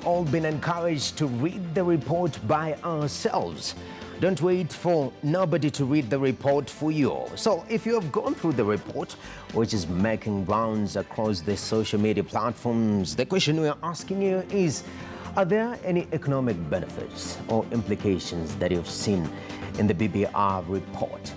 all been encouraged to read the report by ourselves. Don't wait for nobody to read the report for you. So if you have gone through the report, which is making rounds across the social media platforms, the question we are asking you is, are there any economic benefits or implications that you've seen in the BBI report?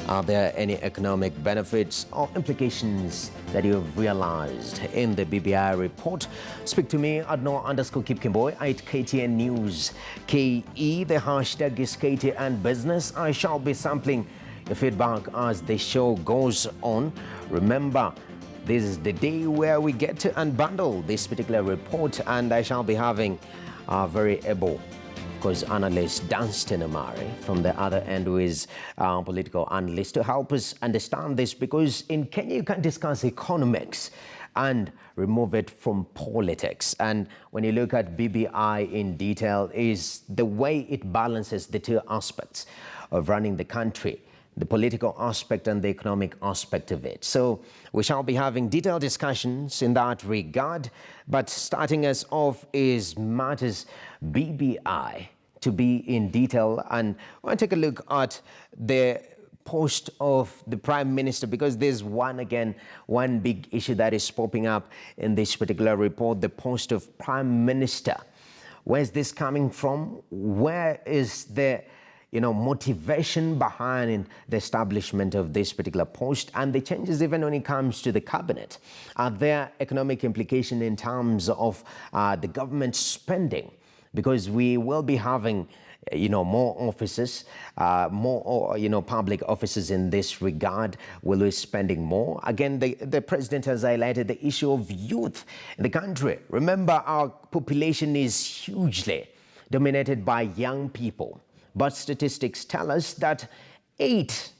Are there any economic benefits or implications that you've realized in the BBI report? Speak to me at @no_keep_kimboy at KTN News KE. The hashtag is KTN Business. I shall be sampling your feedback as the show goes on. Remember, this is the day where we get to unbundle this particular report, and I shall be having a very able analyst Dunstan Omari from the other end, who is a political analyst, to help us understand this, because in Kenya you can discuss economics and remove it from politics. And when you look at BBI in detail, is the way it balances the two aspects of running the country, the political aspect and the economic aspect of it. So we shall be having detailed discussions in that regard. But starting us off is matters BBI to be in detail. And I want to take a look at the post of the Prime Minister, because there's one big issue that is popping up in this particular report, the post of Prime Minister. Where's this coming from? Where is the motivation behind the establishment of this particular post, and the changes even when it comes to the cabinet? Are there economic implications in terms of the government spending? Because we will be having more offices, more public offices in this regard. Will we spending more? Again, the president has highlighted the issue of youth in the country. Remember, our population is hugely dominated by young people. But statistics tell us that 8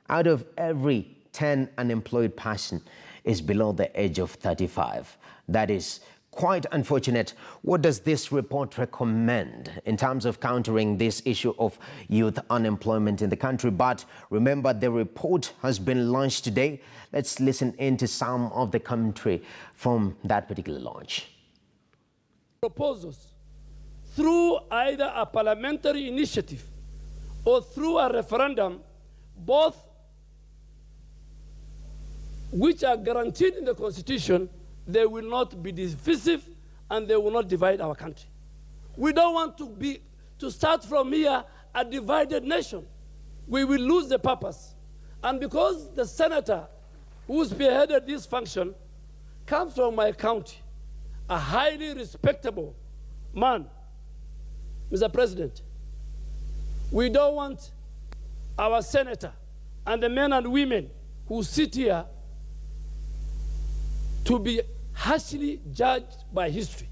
out of every 10 unemployed person is below the age of 35. That is quite unfortunate. What does this report recommend in terms of countering this issue of youth unemployment in the country? But remember, the report has been launched today. Let's listen into some of the commentary from that particular launch. Proposals through either a parliamentary initiative or through a referendum, both which are guaranteed in the Constitution, they will not be divisive and they will not divide our country. We don't want to start from here a divided nation. We will lose the purpose. And because the senator who spearheaded this function comes from my county, a highly respectable man, Mr. President, we don't want our senator and the men and women who sit here to be harshly judged by history.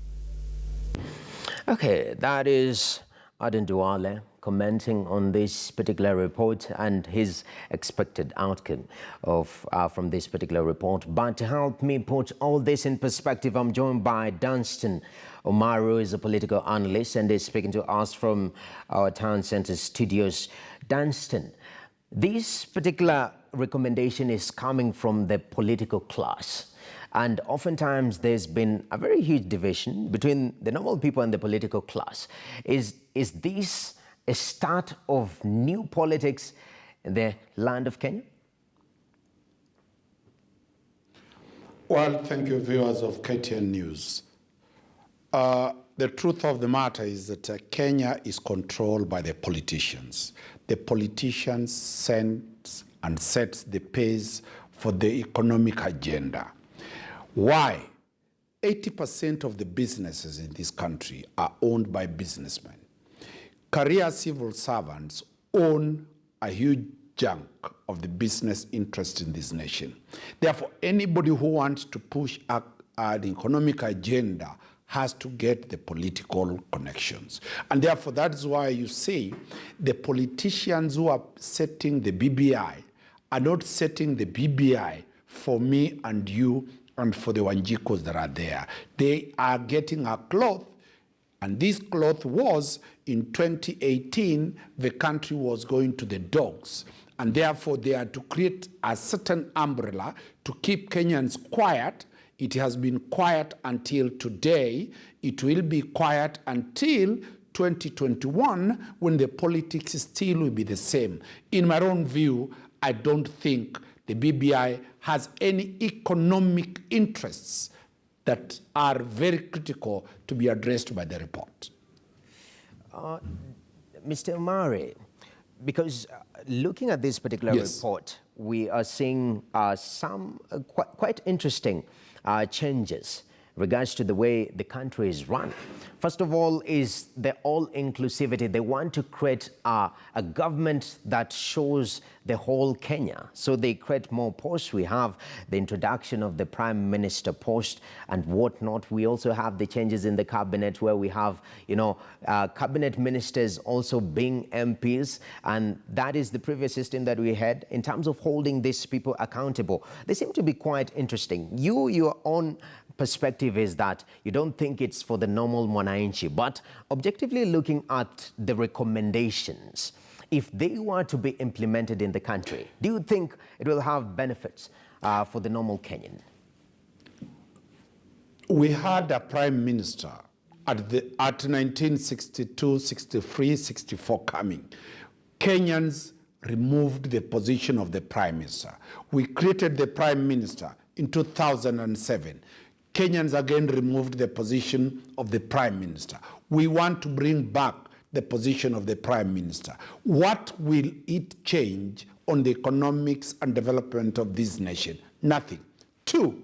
Okay, that is Aden Duale commenting on this particular report and his expected outcome from this particular report. But to help me put all this in perspective, I'm joined by Dunstan Omari, who is a political analyst and is speaking to us from our town center studios. Dunstan, this particular recommendation is coming from the political class. And oftentimes there's been a very huge division between the normal people and the political class. Is this a start of new politics in the land of Kenya? Well, thank you, viewers of KTN News. The truth of the matter is that Kenya is controlled by the politicians. The politicians send and set the pace for the economic agenda. Why? 80% of the businesses in this country are owned by businessmen. Career civil servants own a huge chunk of the business interest in this nation. Therefore, anybody who wants to push the economic agenda has to get the political connections. And therefore, that's why you see the politicians who are setting the BBI are not setting the BBI for me and you and for the Wanjikos that are there. They are getting a cloth, and this cloth was, in 2018, the country was going to the dogs. And therefore, they are to create a certain umbrella to keep Kenyans quiet. It has been quiet until today it will be quiet until 2021, when the politics still will be the same. In my own view, I don't think the BBI has any economic interests that are very critical to be addressed by the report. Mr. Mari, because looking at this particular report, we are seeing some quite interesting changes regards to the way the country is run. First of all is the all-inclusivity. They want to create a government that shows the whole Kenya. So they create more posts. We have the introduction of the Prime Minister post and whatnot. We also have the changes in the cabinet where we have, cabinet ministers also being MPs. And that is the previous system that we had in terms of holding these people accountable. They seem to be quite interesting. Your own perspective is that you don't think it's for the normal mwananchi, but objectively looking at the recommendations, if they were to be implemented in the country, do you think it will have benefits for the normal Kenyan? We had a prime minister at 1962, 63, 64 coming. Kenyans removed the position of the prime minister. We created the prime minister in 2007. Kenyans again removed the position of the prime minister. We want to bring back the position of the prime minister. What will it change on the economics and development of this nation? Nothing. Two,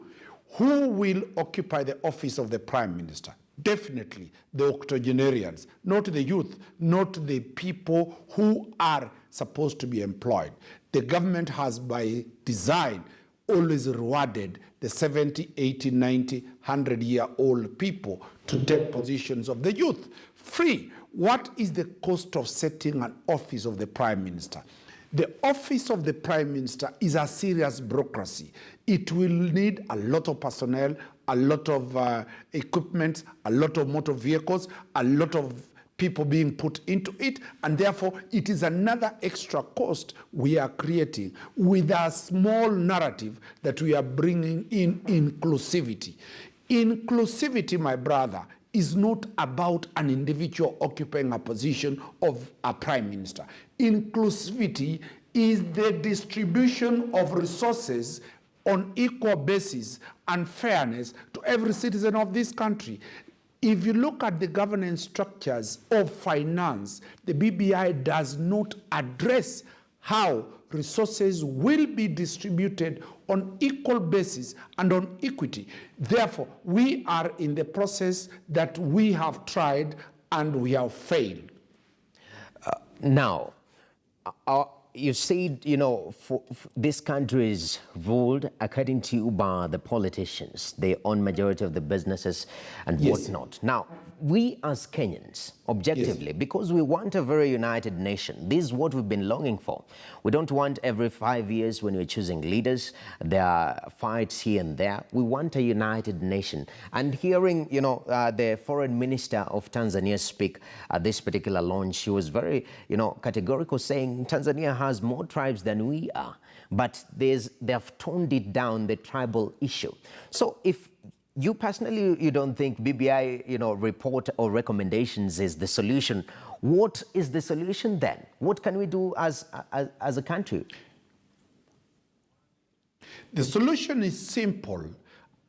who will occupy the office of the prime minister? Definitely the octogenarians, not the youth, not the people who are supposed to be employed. The government has by design always rewarded the 70, 80, 90, 100-year-old people to take positions of the youth. Free. What is the cost of setting an office of the prime minister? The office of the prime minister is a serious bureaucracy. It will need a lot of personnel, a lot of equipment, a lot of motor vehicles, a lot of people being put into it, and therefore it is another extra cost we are creating with a small narrative that we are bringing in inclusivity. Inclusivity, my brother, is not about an individual occupying a position of a prime minister. Inclusivity is the distribution of resources on equal basis and fairness to every citizen of this country. If you look at the governance structures of finance, the BBI does not address how resources will be distributed on equal basis and on equity. Therefore, we are in the process that we have tried and we have failed. Now, you said, this country is ruled according to you by the politicians. They own majority of the businesses and whatnot. Now, we as Kenyans, objectively, because we want a very united nation, this is what we've been longing for. We don't want every 5 years when we're choosing leaders, there are fights here and there. We want a united nation. And hearing, the foreign minister of Tanzania speak at this particular launch, she was very, categorical, saying Tanzania has more tribes than we are, but they have toned it down, the tribal issue. So if you personally, you don't think BBI, report or recommendations is the solution, what is the solution then? What can we do as a country? The solution is simple.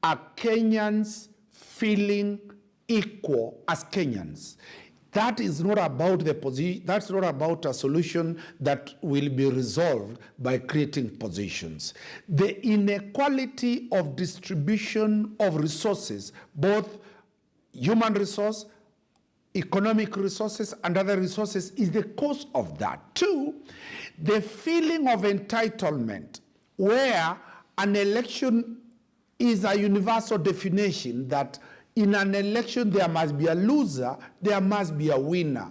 Are Kenyans feeling equal as Kenyans? That is not about the position. That's not about a solution that will be resolved by creating positions. The inequality of distribution of resources, both human resource, economic resources, and other resources, is the cause of that. Two, the feeling of entitlement, where an election is a universal definition that in an election, there must be a loser, there must be a winner.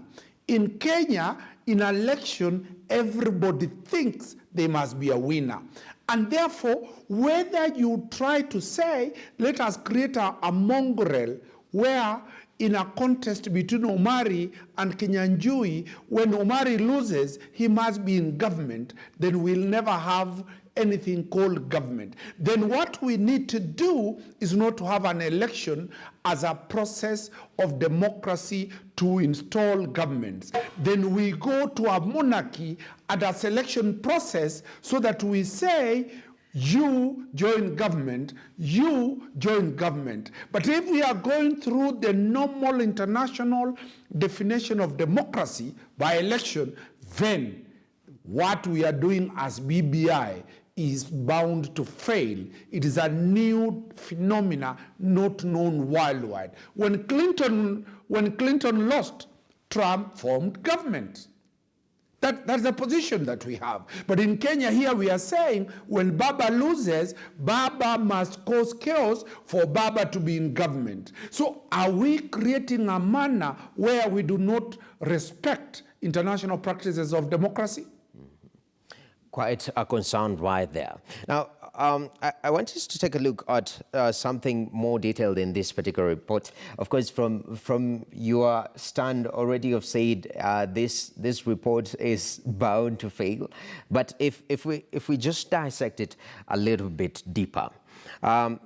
In Kenya, in an election, everybody thinks there must be a winner. And therefore, whether you try to say, let us create a mongrel where in a contest between Omari and Kinyanjui. When Omari loses, he must be in government. Then we'll never have anything called government. Then what we need to do is not to have an election as a process of democracy to install governments. Then we go to a monarchy and a selection process so that we say, you join government, you join government. But if we are going through the normal international definition of democracy by election, then what we are doing as BBI is bound to fail. It is a new phenomena not known worldwide. When Clinton lost, Trump formed government. That's the position that we have. But in Kenya here we are saying when Baba loses, Baba must cause chaos for Baba to be in government. So are we creating a manner where we do not respect international practices of democracy? Quite a concern right there. Now, I want us to take a look at something more detailed in this particular report. Of course, from your stand already, you've said this report is bound to fail. But if we just dissect it a little bit deeper,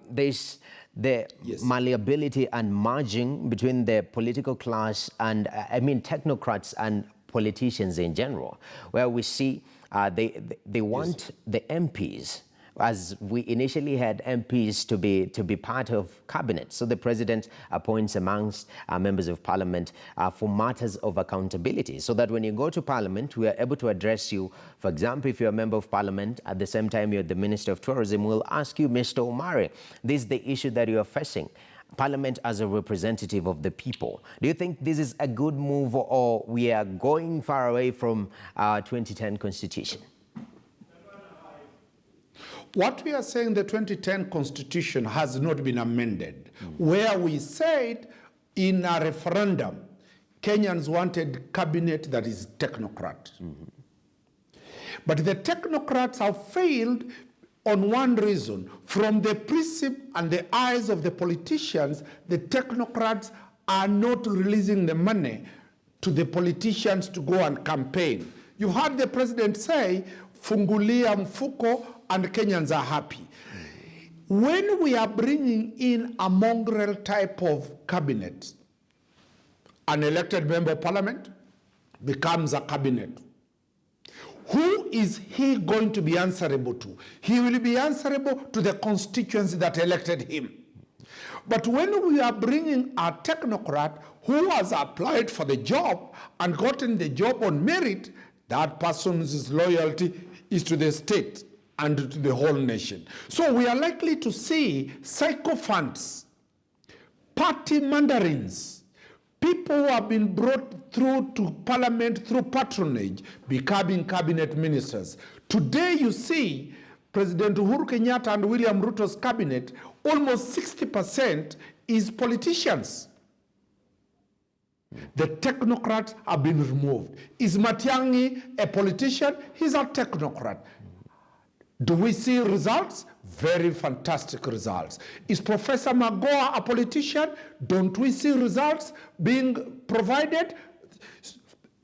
there's the malleability and merging between the political class and technocrats and politicians in general, where we see they want the MPs, as we initially had MPs to be part of cabinet. So the president appoints amongst members of parliament for matters of accountability, so that when you go to parliament, we are able to address you. For example, if you're a member of parliament, at the same time you're the Minister of Tourism, we'll ask you, Mr. Omari, this is the issue that you're facing. Parliament as a representative of the people. Do you think this is a good move, or we are going far away from our 2010 constitution? What we are saying, the 2010 constitution has not been amended, where we said in a referendum, Kenyans wanted cabinet that is technocrat. But the technocrats have failed on one reason. From the precept and the eyes of the politicians, the technocrats are not releasing the money to the politicians to go and campaign. You heard the president say, fungulia mfuko, and Kenyans are happy. When we are bringing in a mongrel type of cabinet, an elected member of parliament becomes a cabinet. Who is he going to be answerable to? He will be answerable to the constituency that elected him. But when we are bringing a technocrat who has applied for the job and gotten the job on merit, that person's loyalty is to the state and to the whole nation. So we are likely to see sycophants, party mandarins, people who have been brought through to parliament through patronage, becoming cabinet ministers. Today you see President Uhuru Kenyatta and William Ruto's cabinet, almost 60% is politicians. The technocrats have been removed. Is Matiang'i a politician? He's a technocrat. Do we see results? Very fantastic results. Is Professor Magoha a politician? Don't we see results being provided?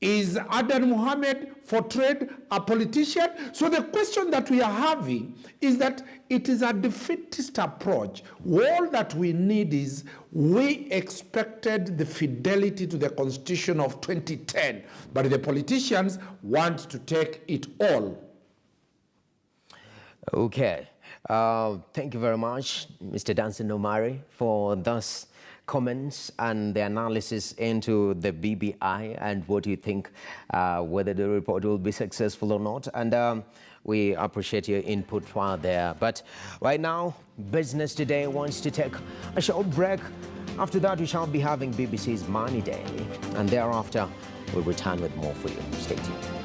Is Adan Mohammed for trade a politician? So the question that we are having is that it is a defeatist approach. All that we need is, we expected the fidelity to the Constitution of 2010, but the politicians want to take it all. Okay. Thank you very much, Mr. Danson Omari, for those comments and the analysis into the BBI and what you think, whether the report will be successful or not. And we appreciate your input while there. But right now, Business Today wants to take a short break. After that, we shall be having BBC's Money Daily. And thereafter, we'll return with more for you. Stay tuned.